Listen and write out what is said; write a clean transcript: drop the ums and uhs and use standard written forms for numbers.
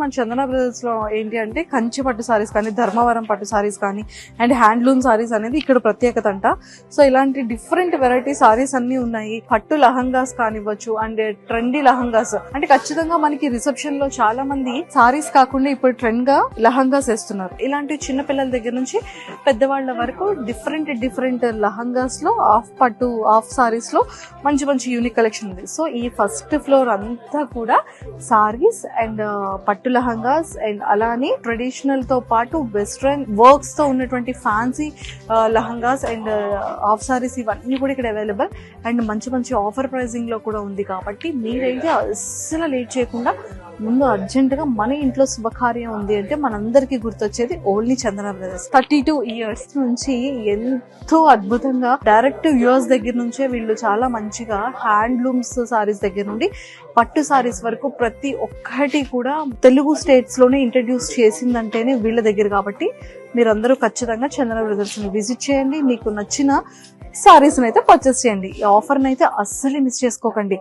మన చందన బ్రదర్స్ లో ఏంటి అంటే కంచి పట్టు సారీస్ కానీ, ధర్మవరం పట్టు సారీస్ కానీ, అండ్ హ్యాండ్లూమ్ సారీస్ అనేది ఇక్కడ ప్రత్యేకత అంట. సో ఇలాంటి డిఫరెంట్ వెరైటీ సారీస్ అన్ని ఉన్నాయి. పట్టు లహంగాస్ కానివ్వచ్చు, అండ్ ట్రెండీ లహంగాస్ అంటే ఖచ్చితంగా మనకి రిసెప్షన్ లో చాలా మంది సారీస్ కాకుండా ఇప్పుడు ట్రెండ్ గా లహంగాస్ వేస్తున్నారు. ఇలాంటి చిన్న పిల్లల దగ్గర నుంచి పెద్దవాళ్ళ వరకు డిఫరెంట్ లహంగాస్ లో, ఆఫ్ పట్టు ఆఫ్ సారీస్ లో మంచి మంచి యూనిక్ కలెక్షన్ ఉంది. సో ఈ ఫస్ట్ ఫ్లోర్ అంతా కూడా సారీస్ అండ్ పట్టు లహంగాస్ అండ్ అలానే ట్రెడిషనల్ తో పాటు వెస్ట్రన్ వర్క్స్ తో ఉన్నటువంటి ఫ్యాన్సీ లహంగాస్ అండ్ ఆఫ్ సారీస్ ఇవన్నీ కూడా ఇక్కడ అవైలబుల్. అండ్ మంచి మంచి ఆఫర్ ప్రైజింగ్ లో కూడా ఉంది. కాబట్టి మీరైతే అస్సలు లేట్ చేయకుండా ముందు అర్జెంట్ గా మన ఇంట్లో శుభకార్యం ఉంది అంటే మనందరికీ గుర్తొచ్చేది ఓన్లీ చందన బ్రదర్స్. 32 years నుంచి ఎంతో అద్భుతంగా డైరెక్ట్ వ్యూవర్స్ దగ్గర నుంచే వీళ్ళు చాలా మంచిగా హ్యాండ్లూమ్స్ సారీస్ దగ్గర నుండి పట్టు సారీస్ వరకు ప్రతి ఒక్కటి కూడా తెలుగు స్టేట్స్ లోనే ఇంట్రడ్యూస్ చేసిందంటేనే వీళ్ళ దగ్గర. కాబట్టి మీరందరూ ఖచ్చితంగా చందన బ్రదర్స్ ని విజిట్ చేయండి. మీకు నచ్చిన సారీస్ అయితే పర్చేస్ చేయండి. ఈ ఆఫర్ అయితే అస్సలు మిస్ చేసుకోకండి.